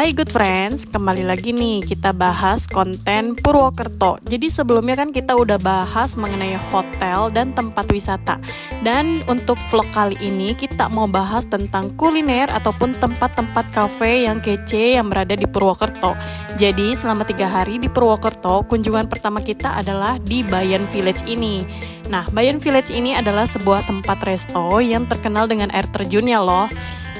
Hai good friends, kembali lagi nih kita bahas konten Purwokerto. Jadi sebelumnya kan kita udah bahas mengenai hotel dan tempat wisata. Dan untuk vlog kali ini kita mau bahas tentang kuliner ataupun tempat-tempat cafe yang kece yang berada di Purwokerto. Jadi selama 3 hari di Purwokerto, kunjungan pertama kita adalah di Bayan Village ini. Nah, Bayan Village ini adalah sebuah tempat resto yang terkenal dengan air terjunnya loh.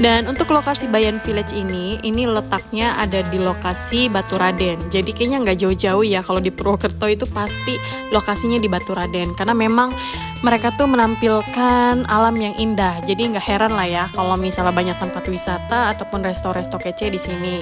Dan untuk lokasi Bayan Village ini letaknya ada di lokasi Baturaden. Jadi kayaknya nggak jauh-jauh ya, kalau di Purwokerto itu pasti lokasinya di Baturaden. Karena memang mereka tuh menampilkan alam yang indah. Jadi nggak heran lah ya kalau misalnya banyak tempat wisata ataupun resto-resto kece di sini.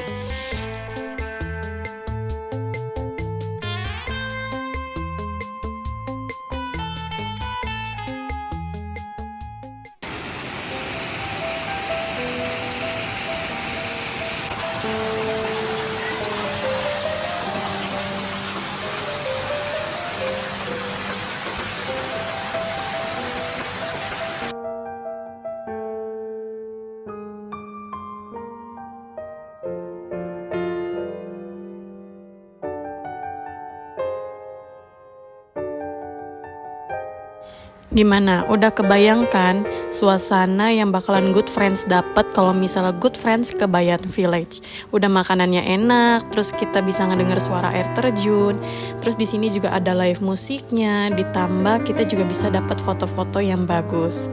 Gimana? Udah kebayangkan suasana yang bakalan good friends dapat kalau misalnya good friends ke Bayan Village? Udah makanannya enak, terus kita bisa ngedenger suara air terjun, terus di sini juga ada live musiknya, ditambah kita juga bisa dapat foto-foto yang bagus.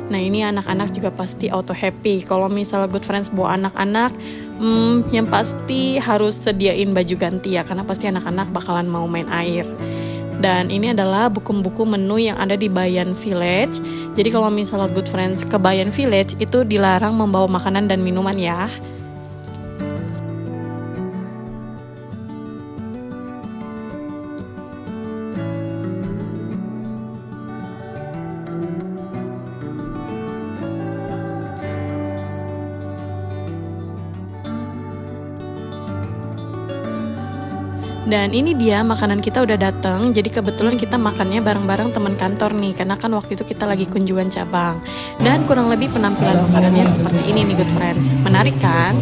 Nah ini anak-anak juga pasti auto happy kalau misalnya good friends bawa anak-anak. Yang pasti harus sediain baju ganti ya, karena pasti anak-anak bakalan mau main air. Dan ini adalah buku-buku menu yang ada di Bayan Village. Jadi kalau misalnya good friends ke Bayan Village itu dilarang membawa makanan dan minuman ya. Dan ini dia makanan kita udah datang. Jadi kebetulan kita makannya bareng-bareng teman kantor nih, karena kan waktu itu kita lagi kunjungan cabang. Dan kurang lebih penampilan makanannya seperti ini nih good friends. Menarik kan?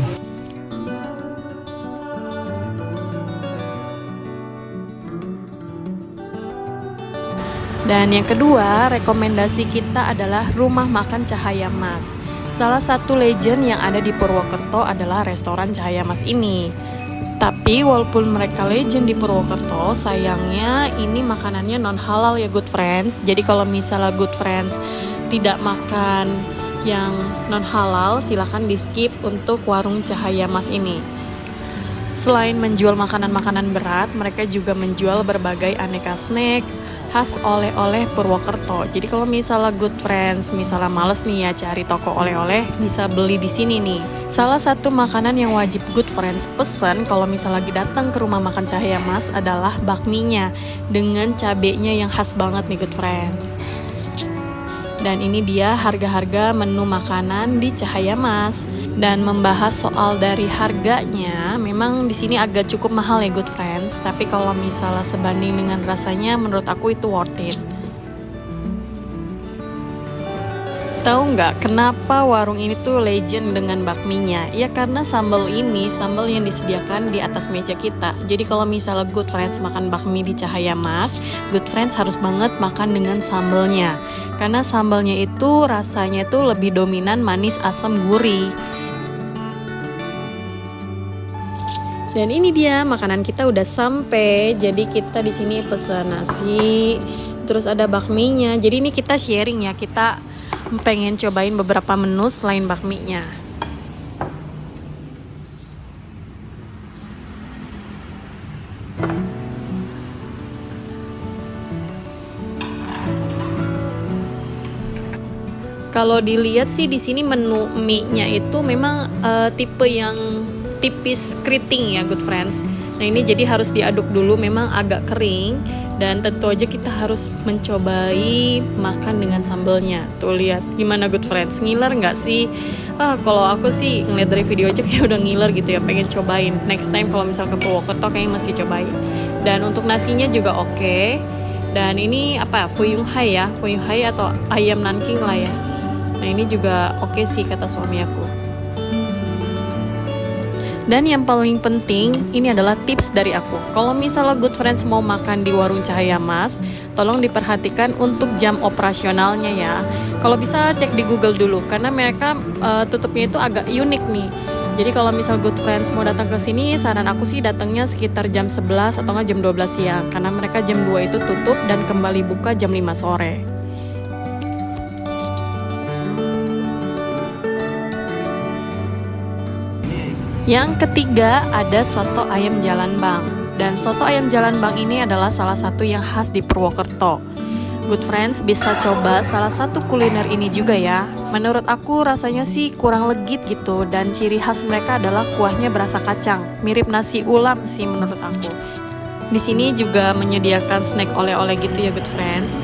Dan yang kedua, rekomendasi kita adalah Rumah Makan Cahaya Mas. Salah satu legend yang ada di Purwokerto adalah restoran Cahaya Mas ini. Tapi walaupun mereka legend di Purwokerto, sayangnya ini makanannya non halal ya good friends. Jadi kalau misalnya good friends tidak makan yang non halal, silahkan di skip untuk warung Cahaya Mas ini. Selain menjual makanan-makanan berat, mereka juga menjual berbagai aneka snack khas oleh-oleh Purwokerto. Jadi kalau misalnya good friends, misalnya males nih ya cari toko oleh-oleh, bisa beli di sini nih. Salah satu makanan yang wajib good friends pesen kalau misalnya lagi datang ke Rumah Makan Cahaya Mas adalah bakminya dengan cabenya yang khas banget nih good friends. Dan ini dia harga-harga menu makanan di Cahaya Mas. Dan membahas soal dari harganya, memang di sini agak cukup mahal ya good friends. Tapi kalau misalnya sebanding dengan rasanya, menurut aku itu worth it. Tahu nggak kenapa warung ini tuh legend dengan bakminya? Ya karena sambal ini, sambal yang disediakan di atas meja kita. Jadi kalau misalnya good friends makan bakmi di Cahaya Mas, good friends harus banget makan dengan sambalnya. Karena sambalnya itu rasanya tuh lebih dominan manis, asam, gurih. Dan ini dia makanan kita udah sampai. Jadi kita di sini pesen nasi, terus ada bakminya. Jadi ini kita sharing ya, kita pengen cobain beberapa menu selain bakminya. Kalau dilihat sih di sini menu mie-nya itu memang tipe yang tipis keriting ya good friends. Nah ini jadi harus diaduk dulu, memang agak kering. Dan tentu aja kita harus mencobai makan dengan sambalnya. Tuh lihat gimana good friends, ngiler nggak sih? Kalau aku sih ngeliat dari video aja kayak udah ngiler gitu ya, pengen cobain. Next time kalau misal ke Purwokerto kayaknya mesti cobain. Dan untuk nasinya juga oke. Dan ini apa? Fuyung Hai ya, Fuyung Hai atau ayam Nanking lah ya. Nah ini juga oke sih kata suami aku. Dan yang paling penting, ini adalah tips dari aku. Kalau misalnya Good Friends mau makan di warung Cahaya Mas, tolong diperhatikan untuk jam operasionalnya ya. Kalau bisa cek di Google dulu, karena mereka tutupnya itu agak unik nih. Jadi kalau misal Good Friends mau datang ke sini, saran aku sih datangnya sekitar jam 11 atau nggak jam 12 siang. Karena mereka jam 2 itu tutup dan kembali buka jam 5 sore. Yang ketiga ada soto ayam Jalan Bang. Dan soto ayam Jalan Bang ini adalah salah satu yang khas di Purwokerto. Good Friends bisa coba salah satu kuliner ini juga ya. Menurut aku rasanya sih kurang legit gitu, dan ciri khas mereka adalah kuahnya berasa kacang, mirip nasi ulam sih menurut aku. Di sini juga menyediakan snack oleh-oleh gitu ya Good Friends.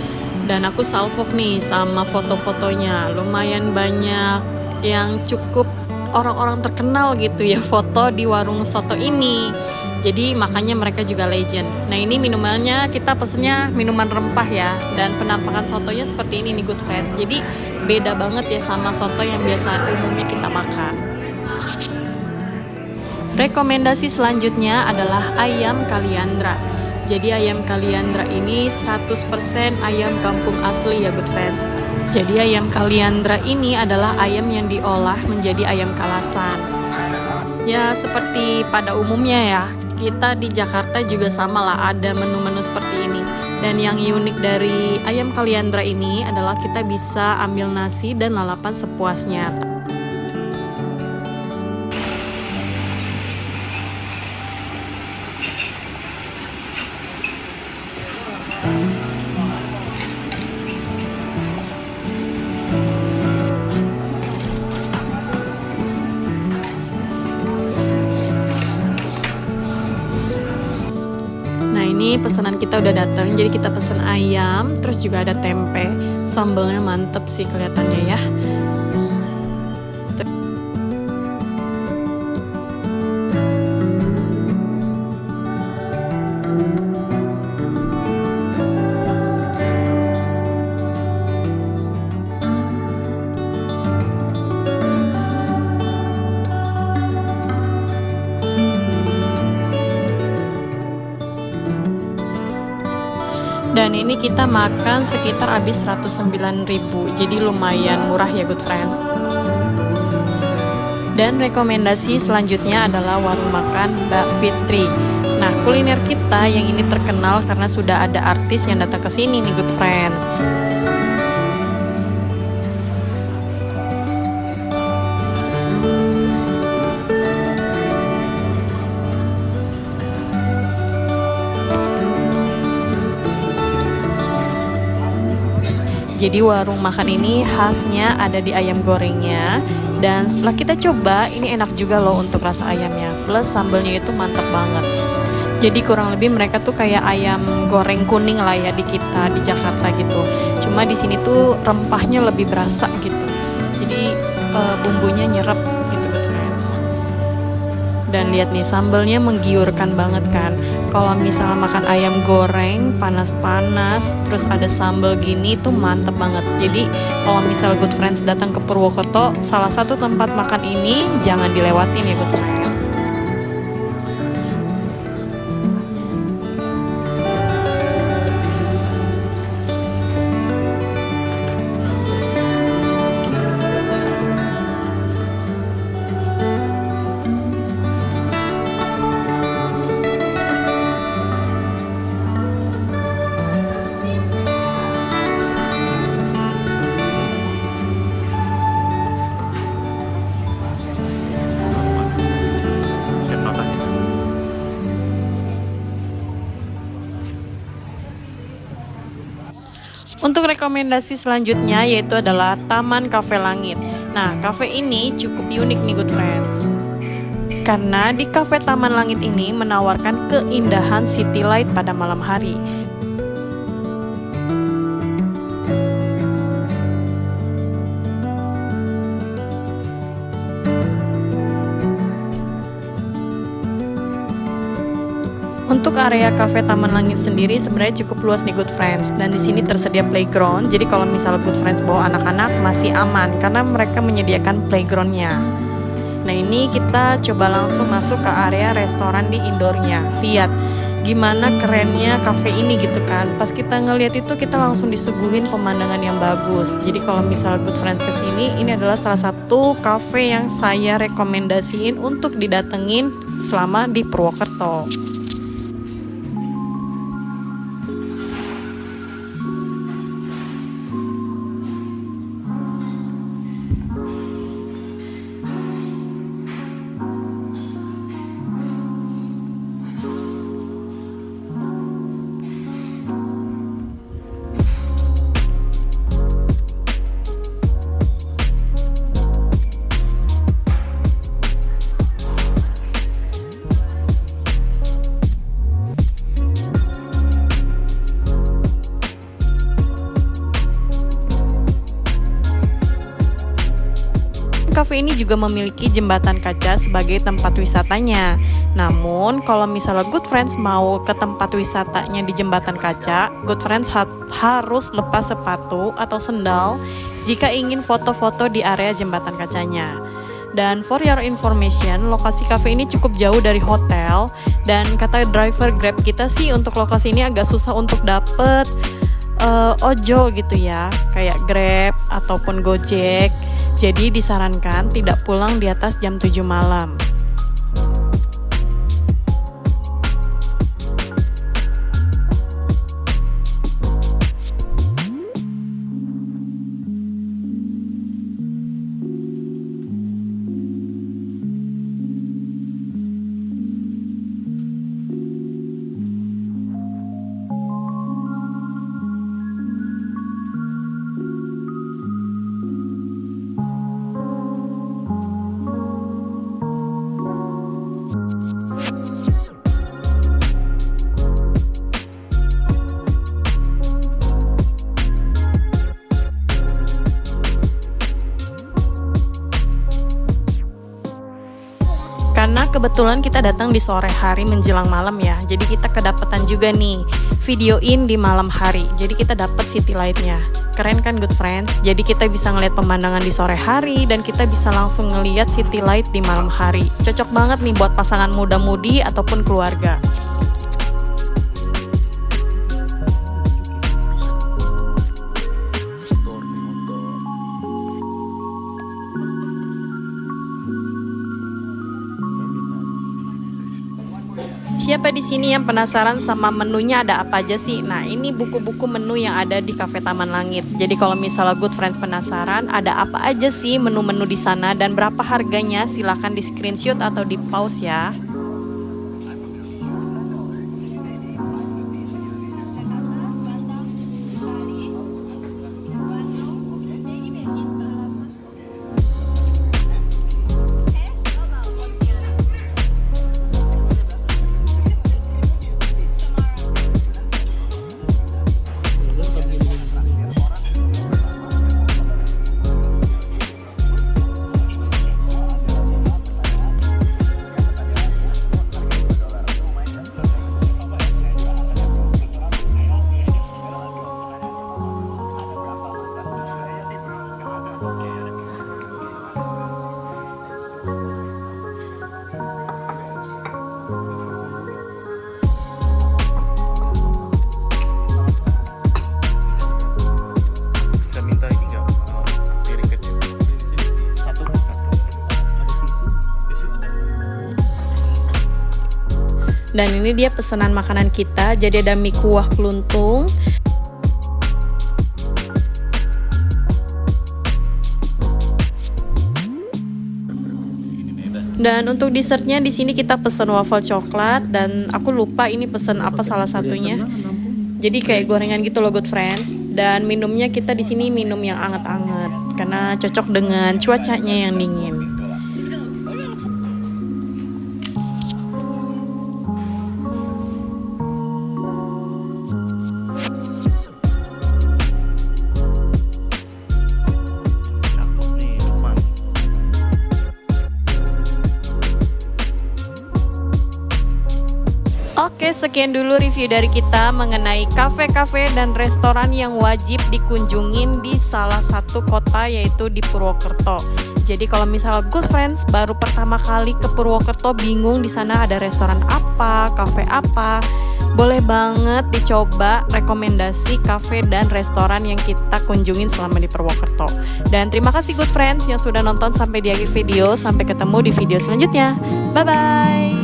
Dan aku salvok nih sama foto-fotonya, lumayan banyak yang cukup orang-orang terkenal gitu ya foto di warung soto ini. Jadi makanya mereka juga legend. Nah ini minumannya kita pesennya minuman rempah ya. Dan penampakan sotonya seperti ini nih Good Friends. Jadi beda banget ya sama soto yang biasa umumnya kita makan. Rekomendasi selanjutnya adalah ayam Kaliandra. Jadi ayam Kaliandra ini 100% ayam kampung asli ya Good Friends. Jadi ayam Kaliandra ini adalah ayam yang diolah menjadi ayam kalasan. Ya seperti pada umumnya ya, kita di Jakarta juga sama lah ada menu-menu seperti ini. Dan yang unik dari ayam Kaliandra ini adalah kita bisa ambil nasi dan lalapan sepuasnya. Ini pesanan kita udah datang, jadi kita pesen ayam, terus juga ada tempe, sambelnya mantep sih kelihatannya ya. Dan ini kita makan sekitar habis 109.000, jadi lumayan murah ya Good Friend. Dan rekomendasi selanjutnya adalah warung makan Mbak Fitri. Nah kuliner kita yang ini terkenal karena sudah ada artis yang datang ke sini nih Good Friends. Jadi warung makan ini khasnya ada di ayam gorengnya. Dan setelah kita coba, ini enak juga loh untuk rasa ayamnya. Plus sambelnya itu mantap banget. Jadi kurang lebih mereka tuh kayak ayam goreng kuning lah ya di kita di Jakarta gitu. Cuma di sini tuh rempahnya lebih berasa gitu. Jadi bumbunya nyerap gitu Good Friends. Dan lihat nih sambelnya menggiurkan banget kan. Kalau misalnya makan ayam goreng panas-panas terus ada sambal gini itu mantep banget. Jadi kalau misal Good Friends datang ke Purwokerto, salah satu tempat makan ini jangan dilewatin ya Good Friends. Untuk rekomendasi selanjutnya yaitu adalah Taman Cafe Langit. Nah, cafe ini cukup unik nih Good Friends. Karena di Cafe Taman Langit ini menawarkan keindahan city light pada malam hari. Untuk area Cafe Taman Langit sendiri sebenarnya cukup luas nih Good Friends, dan di sini tersedia playground. Jadi kalau misalnya Good Friends bawa anak-anak masih aman karena mereka menyediakan playgroundnya. Nah ini kita coba langsung masuk ke area restoran di indoornya. Lihat gimana kerennya cafe ini gitu kan. Pas kita ngeliat itu kita langsung disuguhin pemandangan yang bagus. Jadi kalau misalnya Good Friends kesini, ini adalah salah satu cafe yang saya rekomendasiin untuk didatengin selama di Purwokerto. Cafe ini juga memiliki jembatan kaca sebagai tempat wisatanya. Namun, kalau misalnya Good Friends mau ke tempat wisatanya di jembatan kaca, Good Friends harus lepas sepatu atau sendal jika ingin foto-foto di area jembatan kacanya. Dan for your information, lokasi cafe ini cukup jauh dari hotel, dan kata driver Grab kita sih untuk lokasi ini agak susah untuk dapet ojol gitu ya, kayak Grab ataupun Gojek. Jadi disarankan tidak pulang di atas jam 7 malam. Karena kebetulan kita datang di sore hari menjelang malam ya, jadi kita kedapatan juga nih videoin di malam hari. Jadi kita dapat city light-nya. Keren kan Good Friends? Jadi kita bisa ngeliat pemandangan di sore hari dan kita bisa langsung ngeliat city light di malam hari. Cocok banget nih buat pasangan muda-mudi ataupun keluarga. Siapa di sini yang penasaran sama menunya ada apa aja sih? Nah, ini buku-buku menu yang ada di Cafe Taman Langit. Jadi kalau misalnya Good Friends penasaran ada apa aja sih menu-menu di sana dan berapa harganya, silahkan di screenshot atau di pause ya. Dan ini dia pesanan makanan kita, jadi ada mie kuah keluntung. Dan untuk dessertnya di sini kita pesen waffle coklat dan aku lupa ini pesen apa salah satunya. Jadi kayak gorengan gitu loh Good Friends. Dan minumnya kita di sini minum yang anget-anget karena cocok dengan cuacanya yang dingin. Oke, sekian dulu review dari kita mengenai kafe-kafe dan restoran yang wajib dikunjungin di salah satu kota yaitu di Purwokerto. Jadi kalau misal good friends baru pertama kali ke Purwokerto bingung di sana ada restoran apa, kafe apa, boleh banget dicoba rekomendasi kafe dan restoran yang kita kunjungin selama di Purwokerto. Dan terima kasih good friends yang sudah nonton sampai di akhir video. Sampai ketemu di video selanjutnya. Bye bye.